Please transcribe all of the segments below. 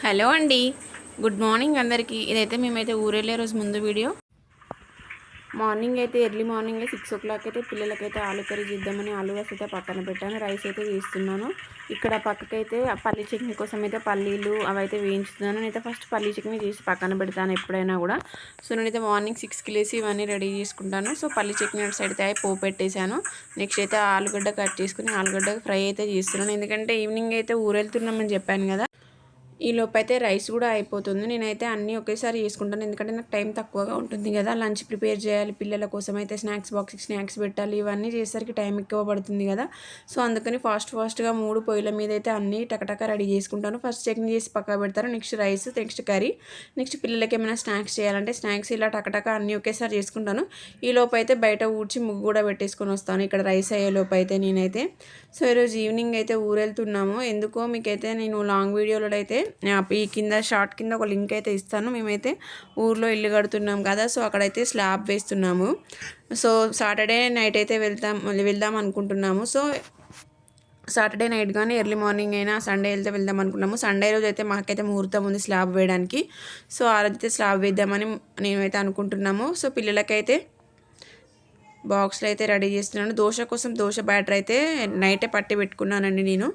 Hello అండి. Good morning అందరికీ. ఇదైతే మేమైతే ఊరెళ్ళే రోజు ముందు వీడియో. మార్నింగ్ అయితే ఎర్లీ మార్నింగే 6 అయితే పిల్లలకైతే ఆలు కర్రీ చేద్దామని ఆలుగడ్డ అయితే పక్కన పెట్టాను. రైస్ అయితే చేస్తున్నాను. ఇక్కడ పక్కకైతే పల్లీ చట్నీ కోసం అయితే పల్లీలు అవైతే వేయించుతున్నాను. నేనైతే ఫస్ట్ పల్లీ చట్నీ చేసి పక్కన పెడతాను ఎప్పుడైనా కూడా. సో నేనైతే మార్నింగ్ 6కి లేసి ఇవన్నీ రెడీ చేసుకుంటాను. సో పల్లీ చట్నీ అటు సైడ్ అయితే పోపు పెట్టేశాను. నెక్స్ట్ అయితే ఆలుగడ్డ కట్ చేసుకుని ఆలుగడ్డ ఫ్రై అయితే చేస్తున్నాను. ఎందుకంటే ఈవినింగ్ అయితే ఊరెళ్తున్నామని చెప్పాను కదా. ఈలోపు అయితే రైస్ కూడా అయిపోతుంది. నేనైతే అన్నీ ఒకేసారి చేసుకుంటాను. ఎందుకంటే నాకు టైం తక్కువగా ఉంటుంది కదా. లంచ్ ప్రిపేర్ చేయాలి, పిల్లల కోసం అయితే స్నాక్స్ బాక్స్కి స్నాక్స్ పెట్టాలి, ఇవన్నీ చేసేసరికి టైం ఎక్కువ పడుతుంది కదా. సో అందుకని ఫాస్ట్గా 3 పొయ్యిల మీద అయితే అన్నీ టకటక రెడీ చేసుకుంటాను. ఫస్ట్ చట్నీ చేసి పక్క పెడతాను, next rice, next curry, next పిల్లలకి ఏమైనా స్నాక్స్ చేయాలంటే స్నాక్స్, ఇలా టకటక అన్నీ ఒకేసారి చేసుకుంటాను. ఈలోపు అయితే బయట ఊడ్చి ముగ్గు కూడా పెట్టేసుకొని వస్తాను ఇక్కడ రైస్ అయ్యేలోపు అయితే నేనైతే. సో ఈరోజు ఈవినింగ్ అయితే ఊరెళ్తున్నాము. ఎందుకో మీకైతే నేను లాంగ్ వీడియోలో అయితే ఈ కింద షార్ట్ కింద ఒక లింక్ అయితే ఇస్తాను. మేమైతే ఊర్లో ఇల్లు కడుతున్నాం కదా. సో అక్కడైతే స్లాబ్ వేస్తున్నాము. సో సాటర్డే నైట్ అయితే వెళ్దాం అనుకుంటున్నాము. సో సాటర్డే నైట్ కానీ ఎర్లీ మార్నింగ్ అయినా సండే వెళ్తే వెళ్దాం అనుకున్నాము. సండే రోజు అయితే మాకైతే ముహూర్తం ఉంది స్లాబ్ వేయడానికి. సో ఆ రోజైతే స్లాబ్ వేద్దామని నేనైతే అనుకుంటున్నాము. సో పిల్లలకైతే బాక్స్లో అయితే రెడీ చేస్తున్నాను. దోశ కోసం దోశ బ్యాటర్ అయితే నైటే పట్టి పెట్టుకున్నానండి నేను.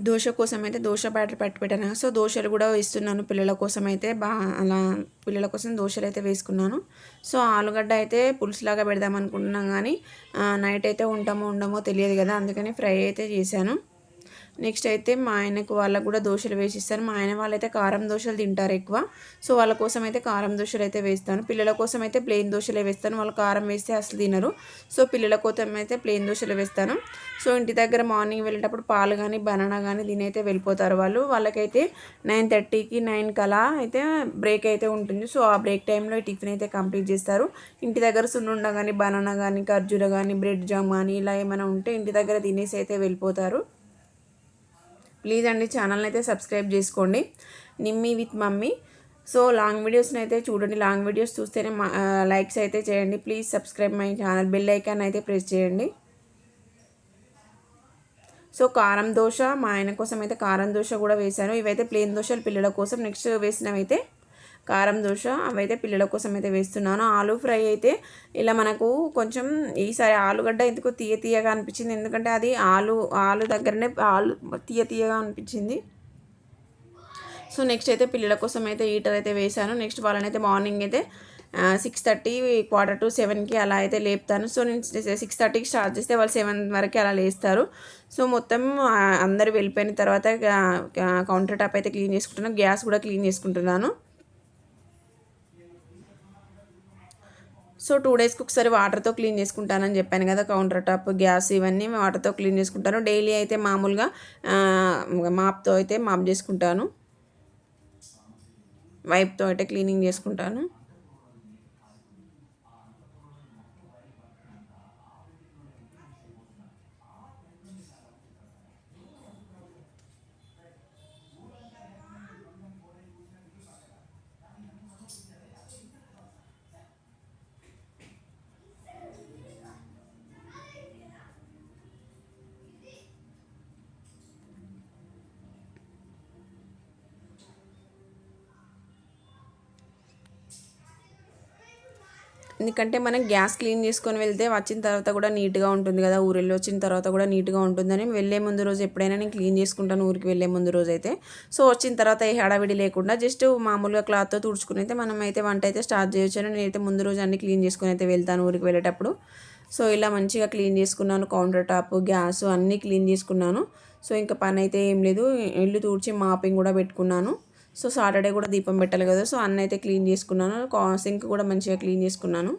దోశ కోసం అయితే దోశ బ్యాటర్ పట్టి పెట్టాను. సో దోశలు కూడా వేస్తున్నాను పిల్లల కోసం అయితే. అలా పిల్లల కోసం దోశలు అయితే వేసుకున్నాను. సో ఆలుగడ్డ అయితే పులుసులాగా పెడదాం అనుకుంటున్నాం కానీ నైట్ అయితే ఉండమో తెలియదు కదా, అందుకని ఫ్రై అయితే చేశాను. నెక్స్ట్ అయితే మా ఆయనకు వాళ్ళకు కూడా దోశలు వేసిస్తాను. మా ఆయన వాళ్ళైతే కారం దోశలు తింటారు ఎక్కువ. సో వాళ్ళ కోసం అయితే కారం దోశలు అయితే వేస్తాను. పిల్లల కోసం అయితే ప్లెయిన్ దోశలే వేస్తాను. వాళ్ళు కారం వేస్తే అసలు తినరు. సో పిల్లల కోసం అయితే ప్లెయిన్ దోశలు వేస్తాను. సో ఇంటి దగ్గర మార్నింగ్ వెళ్ళేటప్పుడు పాలు కానీ బనానా కానీ తినైతే వెళ్ళిపోతారు వాళ్ళు. వాళ్ళకైతే 9:30కి 9కి అలా అయితే బ్రేక్ అయితే ఉంటుంది. సో ఆ బ్రేక్ టైంలో టిఫిన్ అయితే కంప్లీట్ చేస్తారు. ఇంటి దగ్గర సున్నుండ కానీ బనానా కానీ ఖర్జూర కానీ బ్రెడ్ జామ్ కానీ ఇలా ఏమైనా ఉంటే ఇంటి దగ్గర తినేసి అయితే వెళ్ళిపోతారు. ప్లీజ్ అండి ఛానల్ని అయితే సబ్స్క్రైబ్ చేసుకోండి, Nimmi with mummy. So long వీడియోస్ని అయితే చూడండి. లాంగ్ వీడియోస్ చూస్తేనే లైక్స్ అయితే చేయండి. Please subscribe my channel, bell icon అయితే ప్రెస్ చేయండి. సో కారం దోశ మా ఆయన కోసం అయితే కారం దోశ కూడా వేశాను. ఇవైతే ప్లెయిన్ దోశలు పిల్లల కోసం. నెక్స్ట్ వేసినవైతే కారం దోశ, అవైతే పిల్లల కోసం అయితే వేస్తున్నాను. ఆలూ ఫ్రై అయితే ఇలా మనకు కొంచెం ఈసారి ఆలుగడ్డ ఎందుకు తీయగా అనిపించింది, ఎందుకంటే అది ఆలు దగ్గరనే ఆలు తీయగా అనిపించింది. సో నెక్స్ట్ అయితే పిల్లల కోసం అయితే హీటర్ అయితే వేశాను. నెక్స్ట్ వాళ్ళనైతే మార్నింగ్ అయితే 6:30 6:45కి అలా అయితే లేపుతాను. సో నేను 6:30కి స్టార్ట్ చేస్తే వాళ్ళు 7 వరకు అలా లేస్తారు. సో మొత్తం అందరు వెళ్ళిపోయిన తర్వాత కౌంటర్ టాప్ అయితే క్లీన్ చేసుకుంటున్నాను. గ్యాస్ కూడా క్లీన్ చేసుకుంటున్నాను. సో 2 డేస్కి ఒకసారి వాటర్తో క్లీన్ చేసుకుంటానని చెప్పాను కదా. కౌంటర్ టాప్, గ్యాస్ ఇవన్నీ వాటర్తో క్లీన్ చేసుకుంటాను. డైలీ అయితే మామూలుగా మాప్తో అయితే మాప్ చేసుకుంటాను, వైప్తో అయితే క్లీనింగ్ చేసుకుంటాను. ఎందుకంటే మనం గ్యాస్ క్లీన్ చేసుకొని వెళ్తే వచ్చిన తర్వాత కూడా నీట్గా ఉంటుంది కదా. ఊరిలో వచ్చిన తర్వాత కూడా నీట్గా ఉంటుందని వెళ్ళే ముందు రోజు ఎప్పుడైనా నేను క్లీన్ చేసుకుంటాను, ఊరికి వెళ్ళే ముందు రోజు అయితే. సో వచ్చిన తర్వాత ఏ హడావిడి లేకుండా జస్ట్ మామూలుగా క్లాత్తో తుడుచుకుని అయితే మనం అయితే వంట అయితే స్టార్ట్ చేయొచ్చు. నేనైతే ముందు రోజు అన్ని క్లీన్ చేసుకుని అయితే వెళ్తాను ఊరికి వెళ్ళేటప్పుడు. సో ఇలా మంచిగా క్లీన్ చేసుకున్నాను. కౌంటర్ టాప్, గ్యాస్ అన్నీ క్లీన్ చేసుకున్నాను. సో ఇంకా పని అయితే ఏం లేదు. ఇల్లు తుడిచి మాపింగ్ కూడా పెట్టుకున్నాను. సో సాటర్డే కూడా దీపం పెట్టాలి కదా. సో అన్నీ అయితే క్లీన్ చేసుకున్నాను. సింక్ కూడా మంచిగా క్లీన్ చేసుకున్నాను.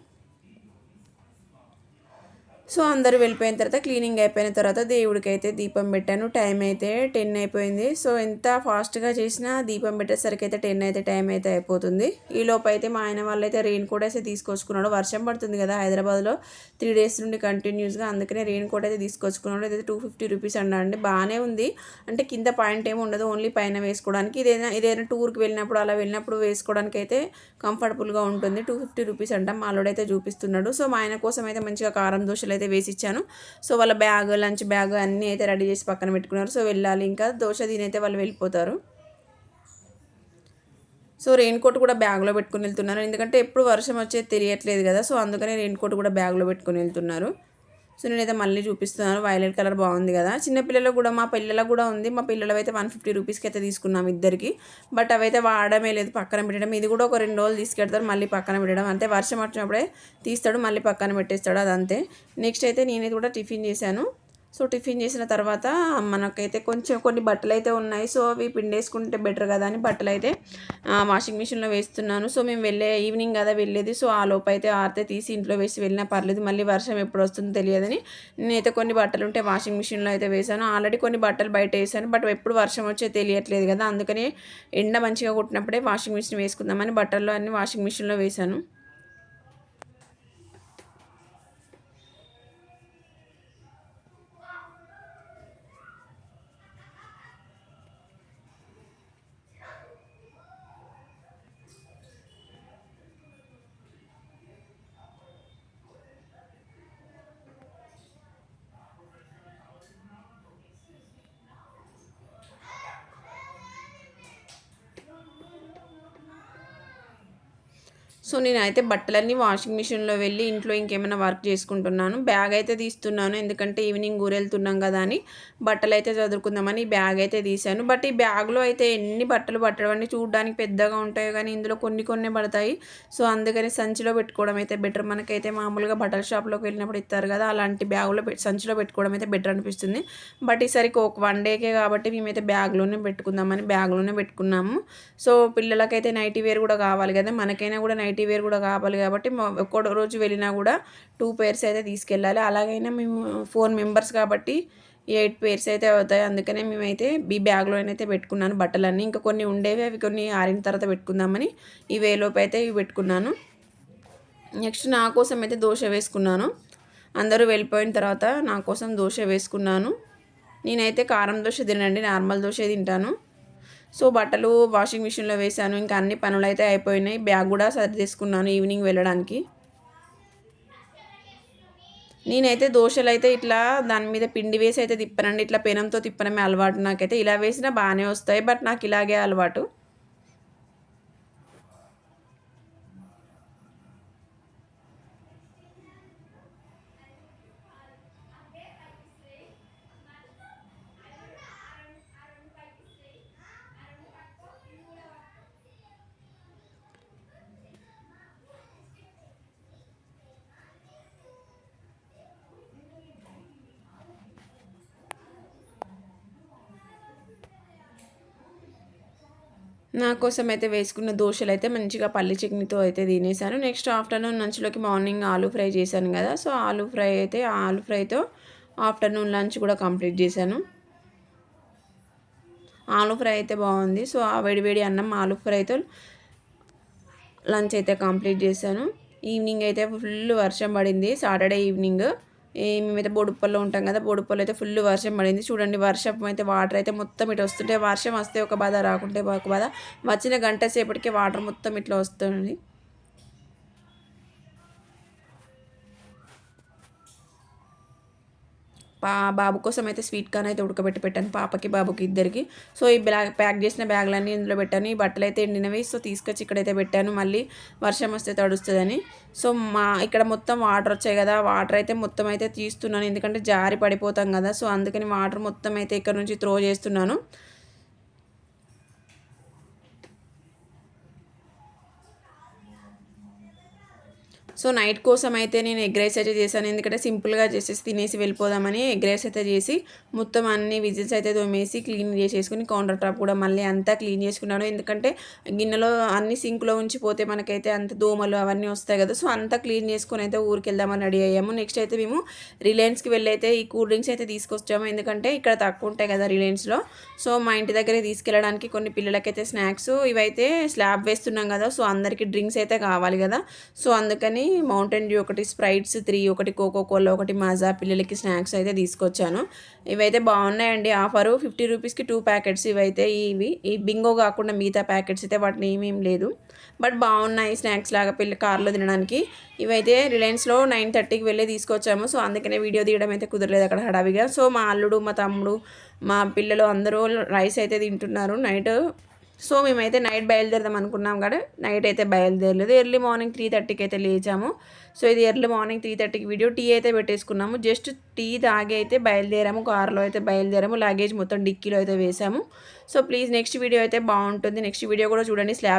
సో అందరూ వెళ్ళిపోయిన తర్వాత క్లీనింగ్ అయిపోయిన తర్వాత దేవుడికి అయితే దీపం పెట్టాను. టైం అయితే 10 అయిపోయింది. సో ఎంత ఫాస్ట్గా చేసినా దీపం పెట్టేసరికి అయితే 10 అయితే టైం అయితే అయిపోతుంది. ఈ లోపు అయితే మా ఆయన వాళ్ళైతే రెయిన్ కోట్ అయితే తీసుకొచ్చుకున్నాడు. వర్షం పడుతుంది కదా హైదరాబాద్లో 3 డేస్ నుండి కంటిన్యూస్గా, అందుకనే రెయిన్ కోట్ అయితే తీసుకొచ్చుకున్నాడు. ఇదైతే 250 రూపీస్ అండి. బాగానే ఉంది. అంటే కింద పాయింట్ ఏమి ఉండదు, ఓన్లీ పైన వేసుకోవడానికి. ఇదైనా టూర్కి వెళ్ళినప్పుడు అలా వెళ్ళినప్పుడు వేసుకోవడానికి అయితే కంఫర్టబుల్గా ఉంటుంది. 250 రూపీస్ అంట. మాలోడైతే చూపిస్తున్నాడు. సో మా ఆయన కోసం అయితే మంచిగా కారం దోశలు అయితే వేసి ఇచ్చాను. సో వాళ్ళ బ్యాగ్, లంచ్ బ్యాగ్ అన్నీ అయితే రెడీ చేసి పక్కన పెట్టుకున్నారు. సో వెళ్ళాలి, ఇంకా దోశ తినైతే వాళ్ళు వెళ్ళిపోతారు. సో రెయిన్ కోట్ కూడా బ్యాగ్లో పెట్టుకుని వెళ్తున్నారు, ఎందుకంటే ఎప్పుడు వర్షం వచ్చేది తెలియట్లేదు కదా. సో అందుకనే రెయిన్ కోట్ కూడా బ్యాగ్లో పెట్టుకుని వెళ్తున్నారు. సో నేనైతే మళ్ళీ చూపిస్తున్నాను. వైలెట్ కలర్ బాగుంది కదా. చిన్నపిల్లలకు కూడా, మా పిల్లలకు కూడా ఉంది. మా పిల్లలు అయితే 150 రూపీస్కి అయితే తీసుకున్నాం ఇద్దరికి. బట్ అవైతే వాడమే లేదు, పక్కన పెట్టడం. ఇది కూడా ఒక 2 రోజులు తీసుకెడతారు, మళ్ళీ పక్కన పెట్టడం అంతే. వర్షం వచ్చినప్పుడే తీస్తాడు, మళ్ళీ పక్కన పెట్టేస్తాడు, అదంతే. నెక్స్ట్ అయితే నేనైతే కూడా టిఫిన్ చేశాను. సో టిఫిన్ చేసిన తర్వాత మనకైతే కొన్ని బట్టలు అయితే ఉన్నాయి. సో అవి పిండేసుకుంటే బెటర్ కదా అని బట్టలు అయితే వాషింగ్ మిషన్లో వేస్తున్నాను. సో మేము ఈవినింగ్ కదా వెళ్ళేది. సో ఆ లోపు అయితే ఆరితే తీసి ఇంట్లో వేసి వెళ్ళినా పర్లేదు, మళ్ళీ వర్షం ఎప్పుడు వస్తుందో తెలియదని నేనైతే కొన్ని బట్టలు ఉంటే వాషింగ్ మిషన్లో అయితే వేసాను. ఆల్రెడీ కొన్ని బట్టలు బయట వేసాను, బట్ ఎప్పుడు వర్షం వచ్చే తెలియట్లేదు కదా, అందుకని ఎండ మంచిగా కొట్టినప్పుడే వాషింగ్ మిషన్ వేసుకుందామని బట్టల్లో అన్ని వాషింగ్ మిషన్లో వేసాను. సో నేనైతే బట్టలన్నీ వాషింగ్ మిషన్లో వెళ్ళి ఇంట్లో ఇంకేమైనా వర్క్ చేసుకుంటున్నాను. బ్యాగ్ అయితే తీస్తున్నాను, ఎందుకంటే ఈవినింగ్ ఊరెళ్తున్నాం కదా అని బట్టలు అయితే చదువుకుందామని ఈ బ్యాగ్ అయితే తీశాను. బట్ ఈ బ్యాగ్లో అయితే ఎన్ని బట్టలు పట్టడం అన్నీ చూడడానికి పెద్దగా ఉంటాయి, కానీ ఇందులో కొన్ని పడతాయి. సో అందుకని సంచిలో పెట్టుకోవడం అయితే బెటర్. మనకైతే మామూలుగా బట్టల షాప్లోకి వెళ్ళినప్పుడు ఇస్తారు కదా, అలాంటి బ్యాగులో సంచిలో పెట్టుకోవడం అయితే బెటర్ అనిపిస్తుంది. బట్ ఈసారికి ఒక 1 డేకే కాబట్టి మేమైతే బ్యాగ్లోనే పెట్టుకుందామని బ్యాగ్లోనే పెట్టుకున్నాము. సో పిల్లలకైతే నైటీ వేర్ కూడా కావాలి కదా, మనకైనా కూడా నైటీ వేర్ కూడా కావాలి కాబట్టి ఒక్కో రోజు వెళ్ళినా కూడా 2 పేర్స్ అయితే తీసుకెళ్ళాలి. అలాగైనా మేము 4 మెంబర్స్ కాబట్టి 8 పేర్స్ అయితే అవుతాయి. అందుకనే మేమైతే ఈ బ్యాగ్లోనైతే పెట్టుకున్నాను బట్టలన్నీ. ఇంకా కొన్ని ఉండేవి, అవి కొన్ని ఆరిన తర్వాత పెట్టుకుందామని ఈ వేలోపు అయితే ఇవి పెట్టుకున్నాను. నెక్స్ట్ నా కోసం అయితే దోశ వేసుకున్నాను. అందరూ వెళ్ళిపోయిన తర్వాత నా కోసం దోశ వేసుకున్నాను. నేనైతే కారం దోశ తినండి, నార్మల్ దోశ తింటాను. సో బట్టలు వాషింగ్ మిషన్లో వేసాను, ఇంకా అన్ని పనులు అయితే అయిపోయినాయి. బ్యాగ్ కూడా సర్ది తీసుకున్నాను ఈవినింగ్ వెళ్ళడానికి. నేనైతే దోశలు అయితే ఇట్లా దాని మీద పిండి వేసి అయితే తిప్పానండి, ఇట్లా పెనంతో తిప్పడమే అలవాటు నాకైతే. ఇలా వేసినా బాగానే వస్తాయి, బట్ నాకు ఇలాగే అలవాటు. నా కోసం అయితే వేసుకున్న దోశలు అయితే మంచిగా పల్లి చట్నీతో అయితే తినేసాను. నెక్స్ట్ ఆఫ్టర్నూన్ లంచ్లోకి మార్నింగ్ ఆలూ ఫ్రై చేశాను కదా, సో ఆలూ ఫ్రైతో ఆఫ్టర్నూన్ లంచ్ కూడా కంప్లీట్ చేశాను. ఆలూ ఫ్రై అయితే బాగుంది. సో ఆ వేడివేడి అన్నం ఆలూ ఫ్రైతో లంచ్ అయితే కంప్లీట్ చేశాను. ఈవినింగ్ అయితే ఫుల్ వర్షం పడింది, సాటర్డే ఈవినింగ్. మేమైతే బోడుప్పల్లో ఉంటాం కదా, బోడుప్పల్లో అయితే ఫుల్ వర్షం పడింది. చూడండి వర్షం అయితే వాటర్ అయితే మొత్తం ఇటు వస్తుంటే, వర్షం వస్తే ఒక బాధ, రాకుంటే ఒక బాధ. వచ్చిన గంట సేపటికే వాటర్ మొత్తం ఇట్లా వస్తుంది. బాబు కోసం అయితే స్వీట్ కార్న్ అయితే ఉడకబెట్టి పెట్టాను, పాపకి బాబుకి ఇద్దరికి. సో ఈ ప్యాక్ చేసిన బ్యాగులన్నీ ఇందులో పెట్టాను. ఈ బట్టలు అయితే ఎండినవి, సో తీసుకొచ్చి ఇక్కడైతే పెట్టాను, మళ్ళీ వర్షం వస్తే తడుస్తుందని. సో ఇక్కడ మొత్తం వాటర్ వచ్చాయి కదా, వాటర్ అయితే మొత్తం అయితే తీస్తున్నాను, ఎందుకంటే జారి పడిపోతాం కదా. సో అందుకని వాటర్ మొత్తం అయితే ఇక్కడ నుంచి త్రో చేస్తున్నాను. సో నైట్ కోసం అయితే నేను ఎగ్ రైస్ అయితే చేశాను, ఎందుకంటే సింపుల్గా చేసేసి తినేసి వెళ్ళిపోదామని ఎగ్ రైస్ అయితే చేసి మొత్తం అన్ని విజిల్స్ అయితే తోమేసి క్లీన్ చేసేసుకుని కౌంటర్ టాప్ కూడా మళ్ళీ అంతా క్లీన్ చేసుకున్నాను. ఎందుకంటే గిన్నెలో అన్ని సింక్లో ఉంచిపోతే మనకైతే అంత దోమలు అవన్నీ వస్తాయి కదా. సో అంతా క్లీన్ చేసుకొని అయితే ఊరికి వెళ్దామని రెడీ అయ్యాము. నెక్స్ట్ అయితే మేము రిలయన్స్కి వెళ్ళి అయితే ఈ కూల్ డ్రింక్స్ అయితే తీసుకొచ్చాము, ఎందుకంటే ఇక్కడ తక్కువ ఉంటాయి కదా రిలయన్స్లో. సో మా ఇంటి దగ్గరే తీసుకెళ్ళడానికి కొన్ని పిల్లలకైతే స్నాక్స్ ఇవైతే స్లాబ్ వేస్తున్నాం కదా, సో అందరికీ డ్రింక్స్ అయితే కావాలి కదా. సో అందుకని మౌంటైన్ డ్యూ ఒకటి, స్ప్రైట్స్ 3, ఒకటి కోకో కోలా, ఒకటి మాజా, పిల్లలకి స్నాక్స్ అయితే తీసుకొచ్చాను. ఇవైతే బాగున్నాయండి. ఆఫరు 50 రూపీస్కి 2 ప్యాకెట్స్. ఇవైతే ఈ బింగో కాకుండా మిగతా ప్యాకెట్స్ అయితే వాటిని ఏమేం లేదు, బట్ బాగున్నాయి స్నాక్స్ లాగా పిల్లలు కార్లో తినడానికి. ఇవైతే రిలయన్స్లో 9:30కి వెళ్ళి తీసుకొచ్చాము. సో అందుకనే వీడియో తీయడం అయితే కుదరలేదు అక్కడ హడావిగా. సో మా అల్లుడు, మా తమ్ముడు, మా పిల్లలు అందరూ రైస్ అయితే తింటున్నారు నైట్. సో మేమైతే నైట్ బయలుదేరదాం అనుకున్నాం కానీ నైట్ అయితే బయలుదేరలేదు. ఎర్లీ మార్నింగ్ 3:30కి అయితే లేచాము. సో ఇది ఎర్లీ మార్నింగ్ 3:30కి వీడియో. టీ అయితే పెట్టేసుకున్నాము. జస్ట్ టీ తాగి అయితే బయలుదేరాము. కార్లో అయితే బయలుదేరాము. లగేజ్ మొత్తం డిక్కీలో అయితే వేసాము. సో ప్లీజ్ నెక్స్ట్ వీడియో అయితే బాగుంటుంది. నెక్స్ట్ వీడియో కూడా చూడండి. స్లాబ్